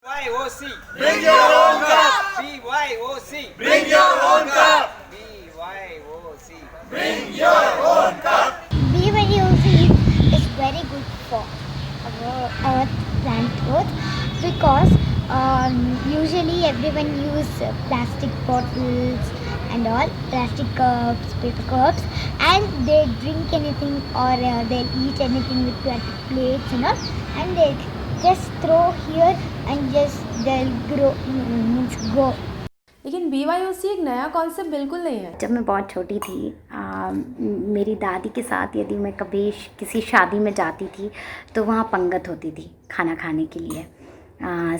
BYOC. Bring your own cup. BYOC. Bring your own cup. BYOC. Bring your own cup. BYOC is very good for our earth, planet Earth, because usually everyone use plastic bottles and all, plastic cups, paper cups, and they drink anything or they eat anything with plastic plates and all, and they just throw here and just they'll grow, means go. लेकिन BYOC एक नया concept बिल्कुल नहीं है। जब मैं बहुत छोटी थी मेरी दादी के साथ यदि मैं कभी किसी शादी में जाती थी तो वहाँ पंगत होती थी खाना खाने के लिए।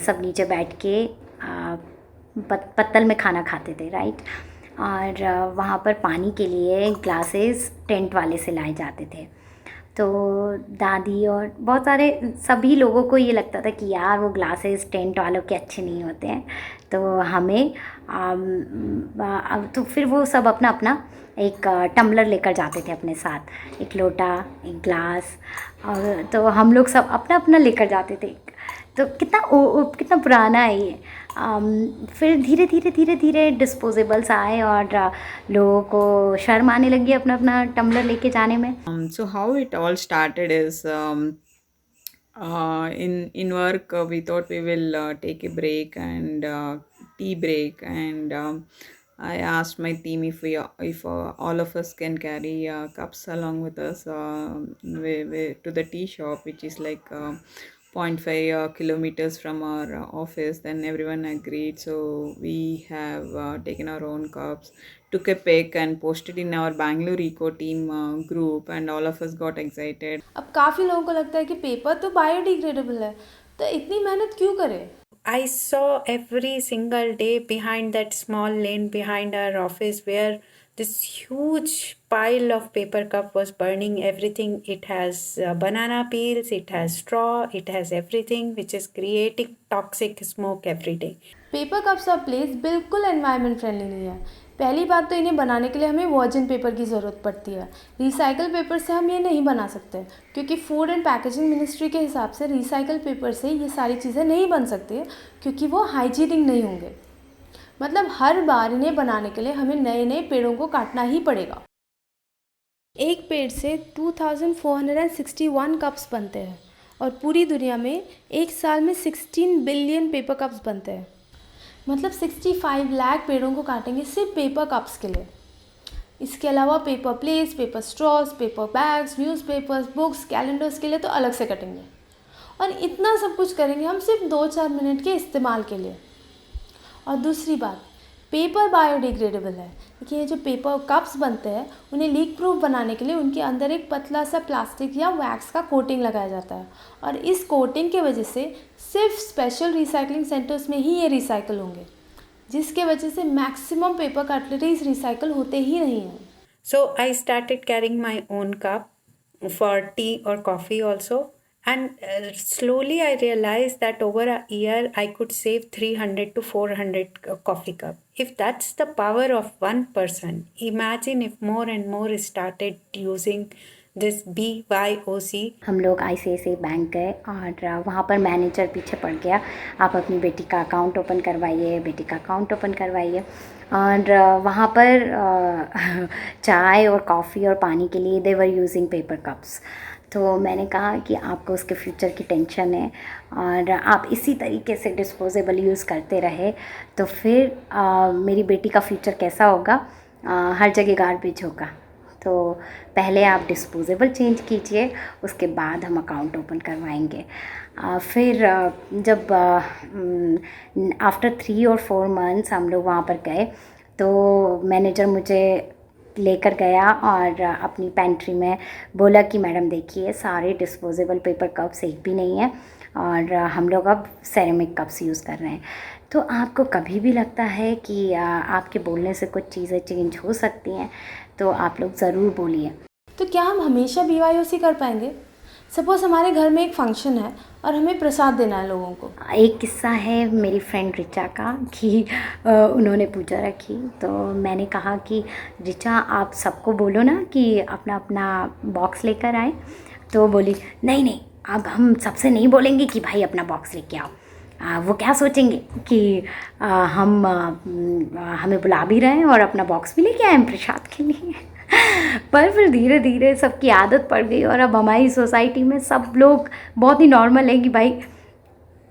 सब नीचे बैठ के पत्तल में खाना खाते थे, राइट। और वहाँ पर पानी के लिए ग्लासेस टेंट वाले से लाए जाते थे। तो दादी और बहुत सारे सभी लोगों को ये लगता था कि यार वो ग्लासेस टेंट वालों के अच्छे नहीं होते हैं, तो हमें तो फिर वो सब अपना अपना एक टम्बलर लेकर जाते थे अपने साथ, एक लोटा, एक ग्लास, और तो हम लोग सब अपना अपना लेकर जाते थे। तो कितना पुराना है ये। फिर धीरे धीरे डिस्पोजेबल्स आए और लोगों को शर्म आने लगी अपना अपना टम्बलर लेके जाने में। So how it all started is in work we thought we will take a break and tea break, and I asked my team if all of us can carry cups along with us to the tea shop, which is like 0.5 kilometers from our office. Then everyone agreed, so we have taken our own cups, took a pic and posted in our Bangalore Eco Team group, and all of us got excited. अब काफ़ी लोगों को लगता है कि paper तो biodegradable है, तो इतनी मेहनत क्यों करें? I saw every single day behind that small lane behind our office where this huge pile of paper cup was burning everything. It has banana peels, it has straw, it has everything which is creating toxic smoke every day. Paper cups और plates बिल्कुल environment friendly नहीं है। पहली बात तो इन्हें बनाने के लिए हमें वर्जिन पेपर की ज़रूरत पड़ती है। रिसाइकल पेपर से हम ये नहीं बना सकते, क्योंकि फूड एंड पैकेजिंग मिनिस्ट्री के हिसाब से रिसाइकल पेपर से ये सारी चीज़ें नहीं बन सकती, क्योंकि वो हाइजीनिक नहीं होंगे। मतलब हर बार इन्हें बनाने के लिए हमें नए नए पेड़ों को काटना ही पड़ेगा। एक पेड़ से 2461 कप्स बनते हैं और पूरी दुनिया में एक साल में 16 बिलियन पेपर कप्स बनते हैं। मतलब 65 लाख पेड़ों को काटेंगे सिर्फ पेपर कप्स के लिए। इसके अलावा paper plates, paper straws, paper bags, newspapers, books, calendars के लिए तो अलग से कटेंगे। और इतना सब कुछ करेंगे हम सिर्फ 2-4 मिनट के इस्तेमाल के लिए। और दूसरी बात, पेपर बायोडिग्रेडेबल है, क्योंकि ये जो पेपर कप्स बनते हैं उन्हें लीक प्रूफ बनाने के लिए उनके अंदर एक पतला सा प्लास्टिक या वैक्स का कोटिंग लगाया जाता है, और इस कोटिंग के वजह से सिर्फ स्पेशल रिसाइकलिंग सेंटर्स में ही ये रिसाइकल होंगे, जिसके वजह से मैक्सिमम पेपर कटलरीज रिसाइकल होते ही नहीं हैं। So I started carrying my own cup for tea or coffee also. And slowly I realized that over a year I could save 300 to 400 coffee cup. If that's the power of one person, imagine if more and more started using this BYOC. हम लोग ICICI bank गए और वहाँ पर manager पीछे पड़ गया, आप अपनी बेटी का अकाउंट ओपन करवाइए, बेटी का अकाउंट ओपन करवाइए। और वहाँ पर चाय और कॉफ़ी और पानी के लिए दे वर यूजिंग पेपर कप्स। तो मैंने कहा कि आपको उसके फ्यूचर की टेंशन है और आप इसी तरीके से डिस्पोजेबल यूज़ करते रहे तो फिर मेरी बेटी का फ्यूचर कैसा होगा, हर जगह गार्बेज होगा। तो पहले आप डिस्पोजेबल चेंज कीजिए, उसके बाद हम अकाउंट ओपन करवाएंगे। फिर जब आफ्टर 3 और 4 मंथ्स हम लोग वहाँ पर गए तो मैनेजर मुझे लेकर गया और अपनी पेंट्री में बोला कि मैडम देखिए सारे डिस्पोजेबल पेपर कप्स एक भी नहीं है और हम लोग अब सेरेमिक कप्स यूज़ कर रहे हैं। तो आपको कभी भी लगता है कि आपके बोलने से कुछ चीज़ें चेंज हो सकती हैं तो आप लोग ज़रूर बोलिए। तो क्या हम हमेशा BYOC कर पाएंगे? सपोज़ हमारे घर में एक फंक्शन है और हमें प्रसाद देना है लोगों को। एक किस्सा है मेरी फ्रेंड रिचा का कि उन्होंने पूजा रखी तो मैंने कहा कि रिचा आप सबको बोलो ना कि अपना अपना बॉक्स लेकर आए। तो बोली नहीं अब हम सबसे नहीं बोलेंगे कि भाई अपना बॉक्स लेके आओ, वो क्या सोचेंगे कि हम हमें बुला भी रहे हैं और अपना बॉक्स भी लेके आए हैं प्रसाद के लिए। पर फिर धीरे धीरे सबकी आदत पड़ गई और अब हमारी सोसाइटी में सब लोग बहुत ही नॉर्मल है कि भाई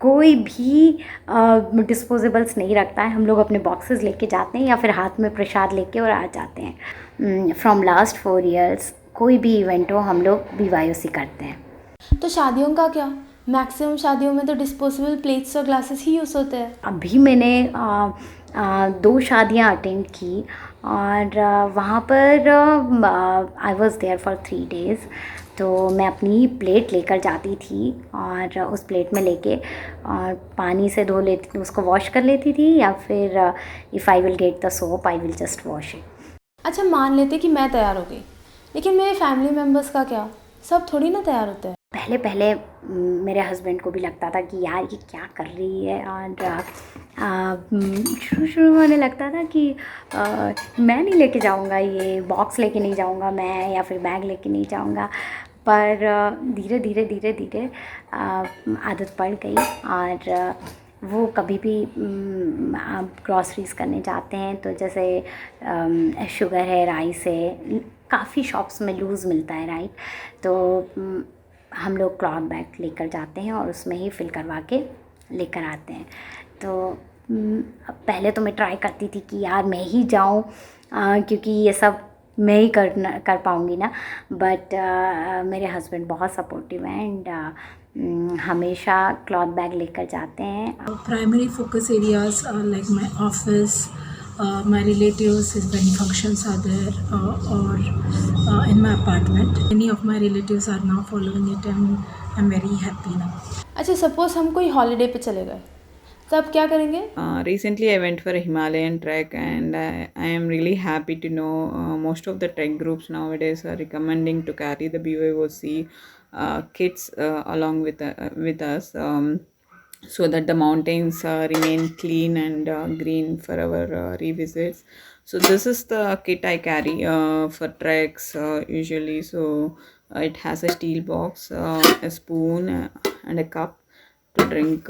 कोई भी डिस्पोजेबल्स नहीं रखता है। हम लोग अपने बॉक्सेस लेके जाते हैं या फिर हाथ में प्रसाद लेके और आ जाते हैं। फ्रॉम लास्ट 4 years कोई भी इवेंट हो हम लोग BYOC करते हैं। तो शादियों का क्या? मैक्सिमम शादियों में तो डिस्पोजेबल प्लेट्स और ग्लासेस ही यूज़ होते हैं। अभी मैंने 2 शादियां अटेंड की और वहाँ पर I was there for 3 days। तो मैं अपनी प्लेट लेकर जाती थी और उस प्लेट में लेके और पानी से धो लेती, उसको वॉश कर लेती थी, या फिर if I will get the soap I will just wash it. अच्छा, मान लेते कि मैं तैयार हो गई, लेकिन मेरे फैमिली मेम्बर्स का क्या? सब थोड़ी ना तैयार होते हैं। पहले पहले मेरे हस्बैंड को भी लगता था कि यार ये क्या कर रही है, और शुरू में उन्हें लगता था कि मैं नहीं लेके जाऊंगा, ये बॉक्स लेके नहीं जाऊंगा मैं, या फिर बैग लेके नहीं जाऊंगा। पर धीरे धीरे धीरे धीरे आदत पड़ गई और वो कभी भी ग्रॉसरीज़ करने जाते हैं तो जैसे शुगर है, राइस है, काफ़ी शॉप्स में लूज़ मिलता है राइट, तो हम लोग क्लॉथ बैग लेकर जाते हैं और उसमें ही फिल करवा के लेकर आते हैं। तो पहले तो मैं ट्राई करती थी कि यार मैं ही जाऊं क्योंकि ये सब मैं ही कर पाऊँगी ना, बट मेरे हस्बैंड बहुत सपोर्टिव हैं एंड हमेशा क्लॉथ बैग लेकर जाते हैं। Primary focus areas are like my office, my relatives, if any functions are there, or in my apartment. Many of my relatives are now following it and I'm very happy now. अच्छा, suppose हम कोई holiday पे चले गए, तब क्या करेंगे? Recently, I went for a Himalayan trek, and I am really happy to know most of the trek groups nowadays are recommending to carry the BYOC kits along with us, so that the mountains remain clean and green for our revisits. So this is the kit I carry for treks usually. So it has a steel box, a spoon, and a cup to drink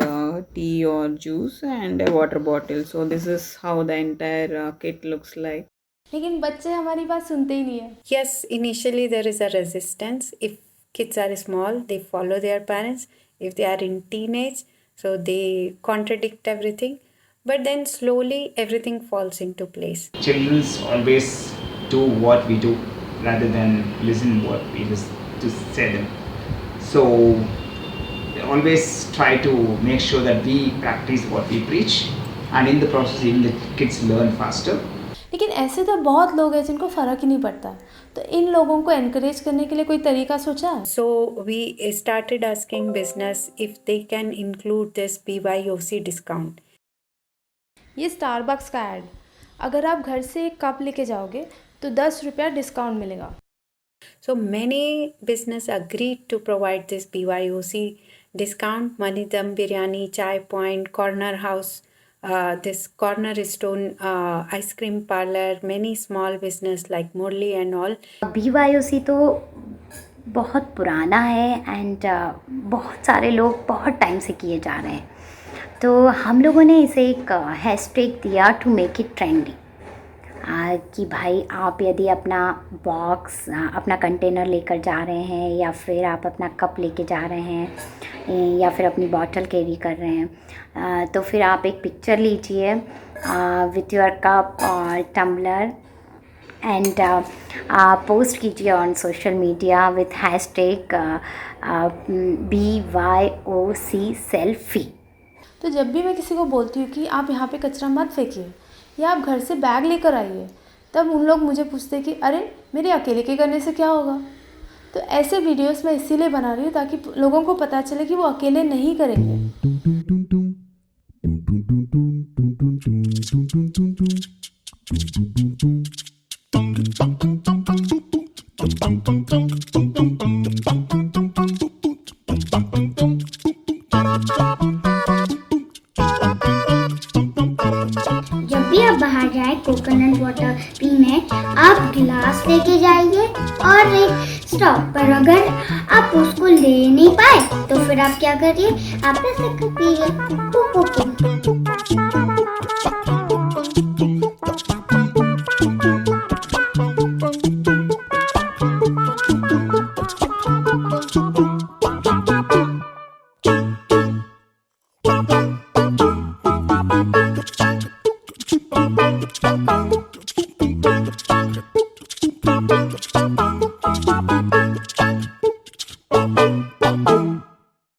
tea or juice, and a water bottle. So this is how the entire kit looks like. लेकिन बच्चे हमारी बात सुनते ही नहीं है। Yes, initially there is a resistance. If kids are small, they follow their parents. If they are in teenage, so they contradict everything. But then slowly everything falls into place. Children always do what we do rather than listen what we to say them. So always try to make sure that we practice what we preach, and in the process even the kids learn faster. लेकिन ऐसे तो बहुत लोग हैं जिनको फ़र्क ही नहीं पड़ता, तो इन लोगों को एनकरेज करने के लिए कोई तरीका सोचा है? So we started asking business if they can include this BYOC discount. ये स्टारबक्स का ऐड, अगर आप घर से एक कप लेके जाओगे तो 10 रुपया डिस्काउंट मिलेगा। So many business agreed to provide this BYOC discount. Mani Dum Biryani, Chai Point, Corner House, this Corner Stone ice cream parlor, many small business like Murli and all. BYOC तो बहुत पुराना है and बहुत सारे लोग बहुत time से किए जा रहे हैं, तो हम लोगों ने इसे एक हैशटैग दिया टू मेक इट ट्रेंडी, कि भाई आप यदि अपना बॉक्स, अपना कंटेनर लेकर जा रहे हैं, या फिर आप अपना कप लेके जा रहे हैं, या फिर अपनी बॉटल कैरी कर रहे हैं, तो फिर आप एक पिक्चर लीजिए विथ योर कप और टम्बलर एंड पोस्ट कीजिए on social media with hashtag BYOC selfie. तो जब भी मैं किसी को बोलती हूँ कि आप यहाँ पे कचरा मत फेंकिए या आप घर से बैग लेकर आइए, तब उन लोग मुझे पूछते हैं कि अरे मेरे अकेले के करने से क्या होगा। तो ऐसे वीडियोस मैं इसीलिए बना रही हूँ ताकि लोगों को पता चले कि वो अकेले नहीं करेंगे। जब भी आप बाहर जाए कोकोनट वाटर पीने, आप गिलास लेके जाइए और एक स्टॉप पर अगर आप उसको दे नहीं पाए तो फिर आप क्या करिए, आप ऐसे पीजिए, पू पू पू।